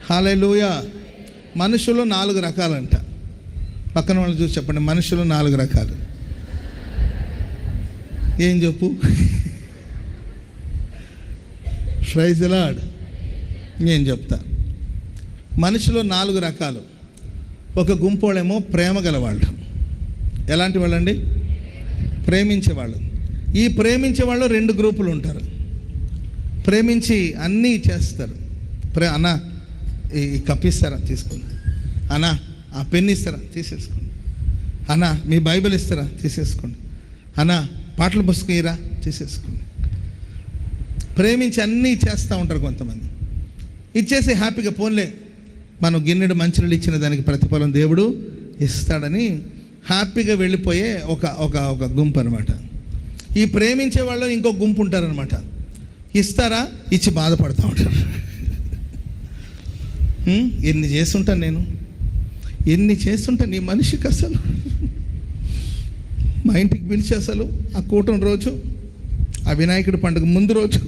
హల్లెలూయా. మనుషులు 4 రకాలంట. పక్కన వాళ్ళు చూసి చెప్పండి, మనుషులు 4 రకాలు. ఏం చెప్పు? Praise the Lord. నేను చెప్తా. మనుషులు 4 రకాలు. ఒక గుంపు వాళ్ళేమో ప్రేమ గలవాళ్ళు. ఎలాంటి వాళ్ళండి? ప్రేమించేవాళ్ళు. ఈ ప్రేమించేవాళ్ళు 2 గ్రూపులు ఉంటారు. ప్రేమించి అన్నీ చేస్తారు. అన్నా ఈ కప్ ఇస్తారా? తీసుకోండి. అన్నా ఆ పెన్ ఇస్తారా? తీసేసుకోండి. అన్నా మీ బైబిల్ ఇస్తారా? తీసేసుకోండి. అన్నా పాటల పుస్తకం ఇరా? తీసేసుకోండి. ప్రేమించి అన్నీ చేస్తూ ఉంటారు కొంతమంది. ఇచ్చేసి హ్యాపీగా పోన్లే, మనం గిన్నెడు మంచినీళ్ళు ఇచ్చిన దానికి ప్రతిఫలం దేవుడు ఇస్తాడని హ్యాపీగా వెళ్ళిపోయే ఒక గుంపు అనమాట. ఈ ప్రేమించే వాళ్ళు ఇంకో గుంపు ఉంటారనమాట. ఇస్తారా? ఇచ్చి బాధపడుతూ ఉంటారు. ఎన్ని చేస్తుంటాను నేను, ఎన్ని చేస్తుంటాను ఈ మనిషికి. అసలు మా ఇంటికి పిలిచి అసలు ఆ కూటమి రోజు, ఆ వినాయకుడి పండుగ ముందు రోజు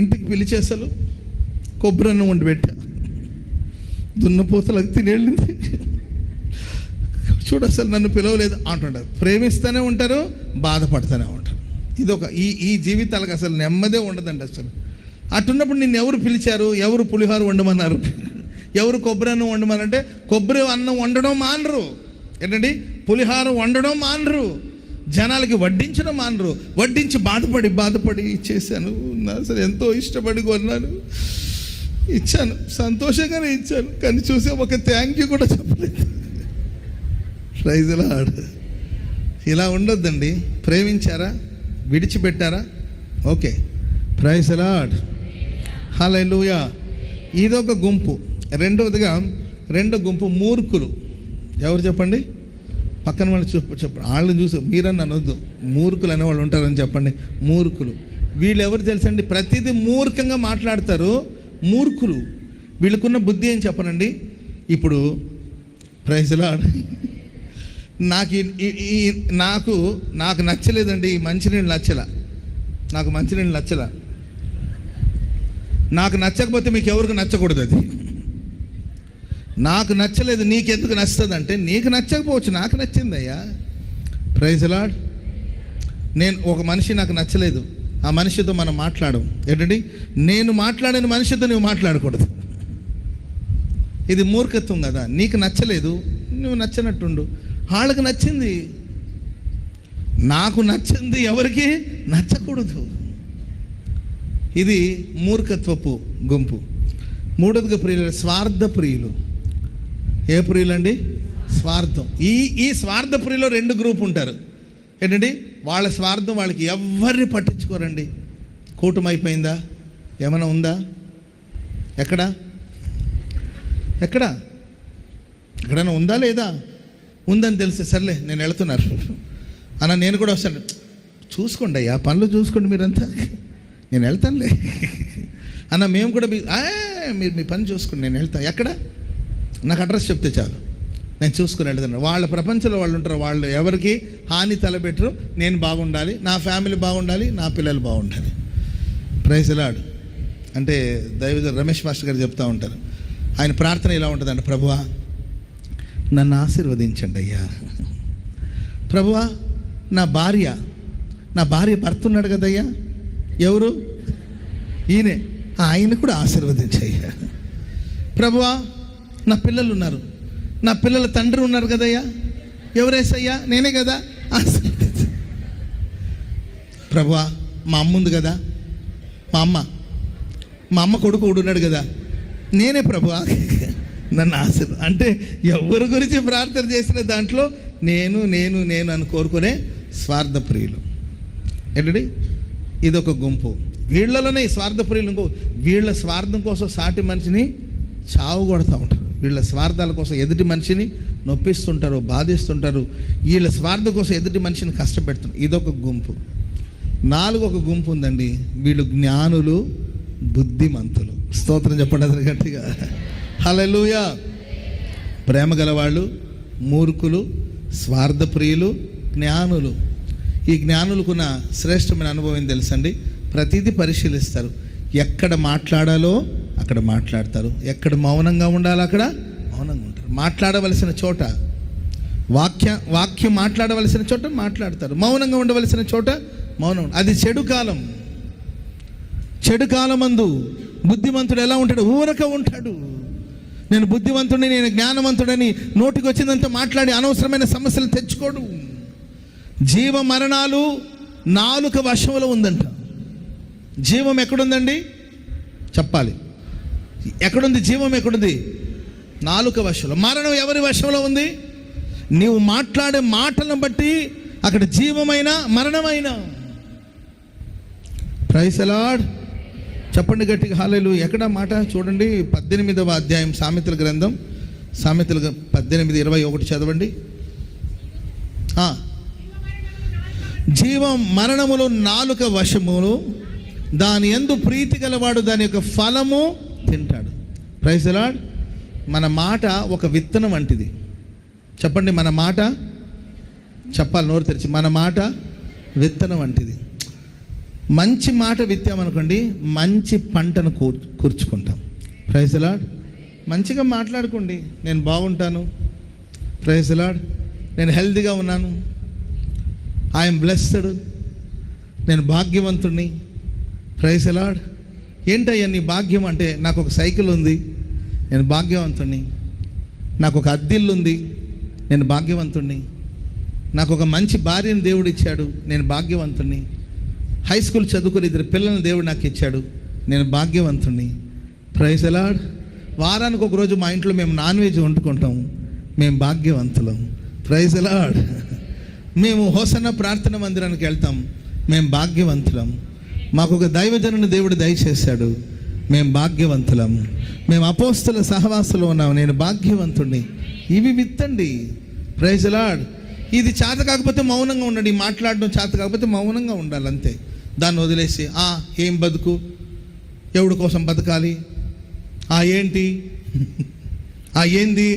ఇంటికి పిలిచి అసలు కొబ్బరన్నం వండి పెట్టా. దున్నపోతలకు తినేళ్ళింది. చూడు అసలు నన్ను పిలవలేదు అంటుంటారు. ప్రేమిస్తూనే ఉంటారు, బాధపడుతూనే ఉంటారు. ఇదొక ఈ జీవితాలకు అసలు నెమ్మదే ఉండదండి అసలు. అటున్నప్పుడు నిన్ను ఎవరు పిలిచారు? ఎవరు పులిహోర వండమన్నారు? ఎవరు కొబ్బరి అన్నం వండమనంటే కొబ్బరి అన్నం వండడం మానరు. ఏంటండి? పులిహోర వండడం మానరు. జనాలకి వడ్డించడం మానరు. వడ్డించి బాధపడి ఇచ్చేసాను. అసలు ఎంతో ఇష్టపడి కొన్నాను, ఇచ్చాను, సంతోషంగానే ఇచ్చాను, కానీ చూసే ఒక థ్యాంక్ యూ కూడా చెప్పలేదు. Praise the lord. ఇలా ఉండొద్దండి. ప్రేమించారా? విడిచిపెట్టారా? Okay, praise the lord. Hallelujah. ఇదొక గుంపు. రెండో గుంపు మూర్ఖులు. ఎవరు చెప్పండి? పక్కన వాళ్ళు చెప్పండి. వాళ్ళని చూసి మీరని అనొద్దు. మూర్ఖులు అనేవాళ్ళు ఉంటారని చెప్పండి. మూర్ఖులు. వీళ్ళు ఎవరు తెలుసండి? ప్రతిదీ మూర్ఖంగా మాట్లాడతారు. మూర్ఖులు. వీళ్ళకున్న బుద్ధి ఏం చెప్పనండి. ఇప్పుడు ప్రైజ్ ది లార్డ్. నాకు నచ్చలేదండి ఈ మంచినీళ్ళు నచ్చలా. నాకు మంచినీళ్ళు నచ్చలా. నాకు నచ్చకపోతే మీకు ఎవరికి నచ్చకూడదు. అది నాకు నచ్చలేదు, నీకెందుకు నచ్చుతుంది అంటే, నీకు నచ్చకపోవచ్చు, నాకు నచ్చిందయ్యా. Praise the Lord. నేను ఒక మనిషి నాకు నచ్చలేదు, ఆ మనిషితో మనం మాట్లాడడం. ఏంటండి? నేను మాట్లాడిన మనిషితో నువ్వు మాట్లాడకూడదు. ఇది మూర్ఖత్వం కదా. నీకు నచ్చలేదు, నువ్వు నచ్చినట్టుండు. వాళ్ళకి నచ్చింది, నాకు నచ్చింది ఎవరికి నచ్చకూడదు. ఇది మూర్ఖత్వపు గుంపు. మూడవదిగా ప్రియులు, స్వార్థ ప్రియులు. ఏ ప్రియులు అండి? స్వార్థం. ఈ స్వార్థ ప్రియులో 2 గ్రూప్ ఉంటారు. ఏంటండి? వాళ్ళ స్వార్థం వాళ్ళకి, ఎవరిని పట్టించుకోరండి. కూటమి అయిపోయిందా? ఏమైనా ఉందా? ఎక్కడైనా ఉందా లేదా? ఉందని తెలిస్తే సర్లే నేను వెళ్తున్నారు అన్న, నేను కూడా వస్తాను. చూసుకోండి అయ్యా, పనులు చూసుకోండి మీరంతా, నేను వెళ్తానులే అన్న. మేము కూడా మీరు మీ పని చూసుకోండి, నేను వెళ్తాను. ఎక్కడ? నాకు అడ్రస్ చెప్తే చాలు, నేను చూసుకుని వెళ్తాను. వాళ్ళ ప్రపంచంలో వాళ్ళు ఉంటారు. వాళ్ళు ఎవరికి హాని తలపెట్టరు. నేను బాగుండాలి, నా ఫ్యామిలీ బాగుండాలి, నా పిల్లలు బాగుండాలి. Praise the Lord. అంటే దైవజనుడు రమేష్ మాస్టర్ గారు చెప్తూ ఉంటారు. ఆయన ప్రార్థన ఇలా ఉంటుందండి. ప్రభువా నన్ను ఆశీర్వదించండి అయ్యా. ప్రభువా నా భార్య భర్త ఉన్నాడు కదయ్యా. ఎవరు? ఈయనే. ఆయన కూడా ఆశీర్వదించయ్యా. ప్రభువా నా పిల్లలు ఉన్నారు, నా పిల్లల తండ్రి ఉన్నారు కదయ్యా. ఎవరేసయ్యా? నేనే కదా. ఆశీర్వదించ. ప్రభువా మా అమ్మ ఉంది కదా, మా అమ్మ కొడుకు ఉన్నాడు కదా, నేనే ప్రభువా నన్ను ఆశీర్వాదం. అంటే ఎవరి గురించి ప్రార్థన చేసిన దాంట్లో నేను అని కోరుకునే స్వార్థ ప్రియులు. ఏంటండి? ఇదొక గుంపు. వీళ్ళలోనే స్వార్థ ప్రియులు. వీళ్ళ స్వార్థం కోసం సాటి మనిషిని చావు కొడతా ఉంటారు. వీళ్ళ స్వార్థాల కోసం ఎదుటి మనిషిని నొప్పిస్తుంటారు, బాధిస్తుంటారు. వీళ్ళ స్వార్థం కోసం ఎదుటి మనిషిని కష్టపెడుతుంటారు. ఇదొక గుంపు. 4వ గుంపు ఉందండి. వీళ్ళు జ్ఞానులు, బుద్ధిమంతులు. స్తోత్రం చెప్పండి అతని గట్టిగా. హల్లెలూయా. ప్రేమ గలవాళ్ళు, మూర్ఖులు, స్వార్థ ప్రియులు, జ్ఞానులు. ఈ జ్ఞానులకున్న శ్రేష్టమైన అనుభవం తెలుసండి. ప్రతిదీ పరిశీలిస్తారు. ఎక్కడ మాట్లాడాలో అక్కడ మాట్లాడతారు. ఎక్కడ మౌనంగా ఉండాలి అక్కడ మౌనంగా ఉంటారు. మాట్లాడవలసిన చోట వాక్యం మాట్లాడవలసిన చోట మాట్లాడతారు. మౌనంగా ఉండవలసిన చోట మౌనం. అది చెడు కాలం. చెడు కాలమందు బుద్ధిమంతుడు ఎలా ఉంటాడు? ఊరక ఉంటాడు. నేను బుద్ధిమంతుడిని, నేను జ్ఞానవంతుడని నోటికి వచ్చిందంతా మాట్లాడి అనవసరమైన సమస్యలు తెచ్చుకోడు. జీవ మరణాలు నాలుక వశంలో ఉందంట. జీవం ఎక్కడుందండి చెప్పాలి? ఎక్కడుంది జీవం? ఎక్కడుంది? నాలుక వశంలో. మరణం ఎవరి వశంలో ఉంది? నీవు మాట్లాడే మాటలను బట్టి అక్కడ జీవమైన మరణమైన. Praise the lord. చెప్పండి గట్టిగా హల్లెలూయా. ఎక్కడ మాట చూడండి, 18వ అధ్యాయం సామెతల గ్రంథం, సామెతలు 18:21 చదవండి. జీవం మరణములు నాలుక వశములు, దాని యందు ప్రీతి గలవాడు దాని యొక్క ఫలము తింటాడు. Praise the Lord. మన మాట ఒక విత్తనం వంటిది. చెప్పండి, మన మాట చెప్పాలి నోరు తెరిచి. మన మాట విత్తనం వంటిది. మంచి మాట విత్తామనుకోండి, మంచి పంటను కూర్చుకుంటాం. Praise the lord. మంచిగా మాట్లాడుకోండి. నేను బాగుంటాను, ప్రైజ్ ది లార్డ్, నేను హెల్తీగా ఉన్నాను, ఐఎమ్ బ్లెస్డ్, నేను భాగ్యవంతుడిని, ప్రైజ్ ది లార్డ్. ఏంటయ్యా నీ భాగ్యం అంటే, నాకు ఒక సైకిల్ ఉంది, నేను భాగ్యవంతుడిని, నాకు ఒక అద్దిల్లు ఉంది, నేను భాగ్యవంతుడిని, నాకు ఒక మంచి భార్యను దేవుడు ఇచ్చాడు, నేను భాగ్యవంతుడిని, హై స్కూల్ చదువుకుని 2 పిల్లలను దేవుడు నాకు ఇచ్చాడు, నేను భాగ్యవంతుడిని, ప్రైజ్ ది లార్డ్. వారానికి ఒక రోజు మా ఇంట్లో మేము నాన్ వెజ్ వండుకుంటాం, మేము భాగ్యవంతులం, ప్రైజ్ ది లార్డ్. మేము హోసన్న ప్రార్థన మందిరానికి వెళ్తాం, మేము భాగ్యవంతులం. మాకు ఒక దైవజనుని దేవుడు దయచేశాడు, మేము భాగ్యవంతులం. మేము అపోస్తల సహవాసంలో ఉన్నాం, నేను భాగ్యవంతుడిని. ఇవి విత్తండి, ప్రైజ్ ది లార్డ్. ఇది చేత కాకపోతే మౌనంగా ఉండండి. మాట్లాడడం చేత కాకపోతే మౌనంగా ఉండాలి, అంతే. దాన్ని వదిలేసి ఏం బతుకు, ఎవడి కోసం బతకాలి, ఏంటి, ఏంది,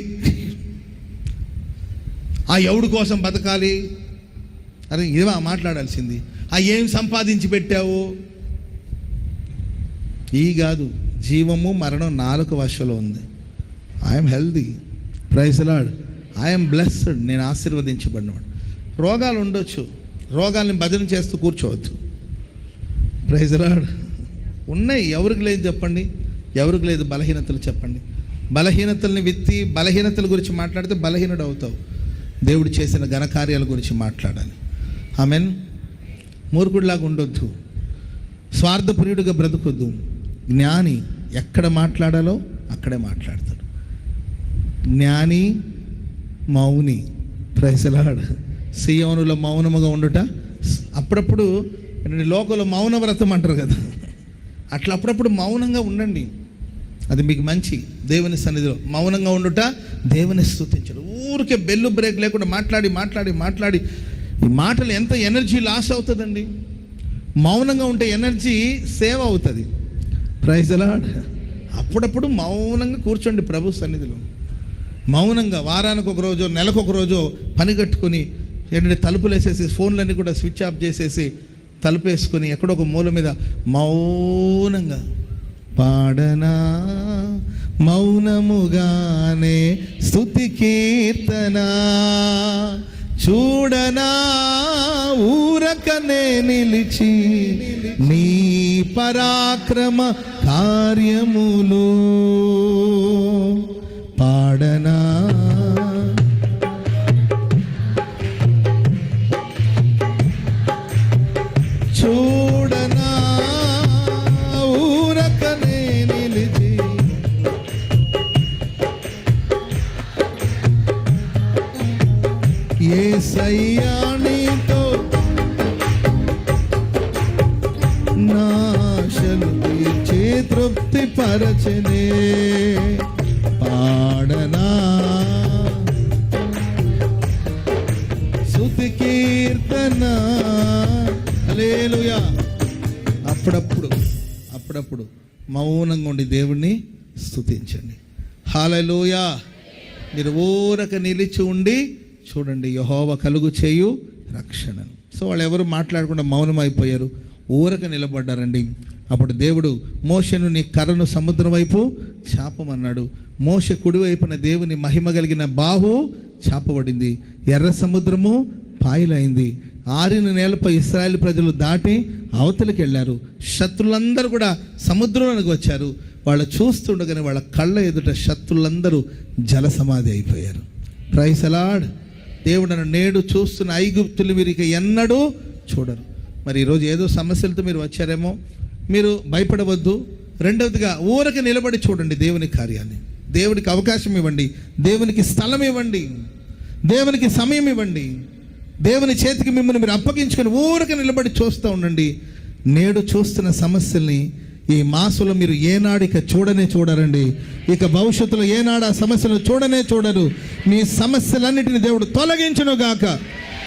ఎవడి కోసం బతకాలి, అరే ఇవా మాట్లాడాల్సింది. ఏం సంపాదించి పెట్టావు, ఈ కాదు. జీవము మరణం నాలుక వశంలో ఉంది. I'm healthy, praise the Lord, I'm blessed, నేను ఆశీర్వదించబడినవాడు. రోగాలు ఉండొచ్చు, రోగాల్ని భజన చేస్తూ కూర్చోవద్దు, ప్రైజ్ ది లార్డ్. ఉన్నాయి, ఎవరికి లేదు చెప్పండి, ఎవరికి లేదు బలహీనతలు చెప్పండి. బలహీనతల్ని విత్తి బలహీనతల గురించి మాట్లాడితే బలహీనుడు అవుతావు. దేవుడు చేసిన ఘనకార్యాల గురించి మాట్లాడాలి. ఆమెన్. మూర్ఖుడిలాగా ఉండొద్దు, స్వార్థప్రియుడిగా బ్రతకొద్దు. జ్ఞాని ఎక్కడ మాట్లాడాలో అక్కడే మాట్లాడతాడు. జ్ఞాని మౌని, ప్రైజ్ ది లార్డ్. సీయోనులో మౌనముగా ఉండుట. అప్పుడప్పుడు లోకంలో మౌన వ్రతం అంటారు కదా, అట్లా అప్పుడప్పుడు మౌనంగా ఉండండి, అది మీకు మంచి. దేవుని సన్నిధిలో మౌనంగా ఉండుట, దేవుని స్తుతించడం. ఊరికే బెల్లు బ్రేక్ లేకుండా మాట్లాడి మాట్లాడి మాట్లాడి ఈ మాటలు ఎంత ఎనర్జీ లాస్ అవుతుందండి. మౌనంగా ఉంటే ఎనర్జీ సేవ్ అవుతుంది, ప్రైజ్ ది లార్డ్. అప్పుడప్పుడు మౌనంగా కూర్చోండి ప్రభు సన్నిధిలో. మౌనంగా వారానికి ఒక రోజు, నెలకు ఒక రోజు పని కట్టుకొని ఏంటంటే తలుపులు వేసేసి, ఫోన్లన్నీ కూడా స్విచ్ ఆఫ్ చేసేసి తలుపేసుకొని ఎక్కడో ఒక మూల మీద మౌనంగా పాడనా, మౌనముగానే స్తుతి కీర్తన, చూడనా ఊరకనే నిలిచి నీ పరాక్రమ కార్యములు, పాడనా చూడనా ఊరకనే నిలిచి, యేసయ్యా నీతో నాశలు తీర్చే తృప్తి పరచనే, పాడనా స్తుతి కీర్తన, హల్లెలూయా. అప్పుడప్పుడు మౌనంగా ఉండి దేవుణ్ణి స్తుతించండి. హల్లెలూయా. మీరు ఊరక నిలిచి ఉండి చూడండి, యెహోవా కలుగు చేయు రక్షణను. సో వాళ్ళు ఎవరు మాట్లాడకుండా మౌనం అయిపోయారు. ఊరక నిలబడ్డారండి. అప్పుడు దేవుడు మోషేను నీ కర్రను సముద్రం వైపు చాపమన్నాడు. మోషే కుడివైపున దేవుని మహిమ కలిగిన బాహు చాపబడింది. ఎర్ర సముద్రము పాయలైంది. ఆరిన నేలపై ఇశ్రాయేలు ప్రజలు దాటి అవతలికి వెళ్ళారు. శత్రులందరూ కూడా సముద్రంలోకి వచ్చారు. వాళ్ళు చూస్తుండగానే వాళ్ళ కళ్ళ ఎదుట శత్రులందరూ జల సమాధి అయిపోయారు. ప్రైజ్ అలాడ్. దేవుడు నేడు చూస్తున్న ఐగుప్తులు మీరు ఇక ఎన్నడూ చూడరు. మరి ఈరోజు ఏదో సమస్యలతో మీరు వచ్చారేమో, మీరు భయపడవద్దు. రెండవదిగా ఊరక నిలబడి చూడండి దేవుని కార్యాన్ని. దేవునికి అవకాశం ఇవ్వండి, దేవునికి స్థలం ఇవ్వండి, దేవునికి సమయం ఇవ్వండి. దేవుని చేతికి మిమ్మల్ని మీరు అప్పగించుకొని ఊరక నిలబడి చూస్తూ ఉండండి. నేడు చూస్తున్న సమస్యల్ని ఈ మాసంలో మీరు ఏనాడు ఇక చూడరండి. ఇక భవిష్యత్తులో ఏనాడు ఆ సమస్యలు చూడరు. మీ సమస్యలన్నిటిని దేవుడు తొలగించును గాక.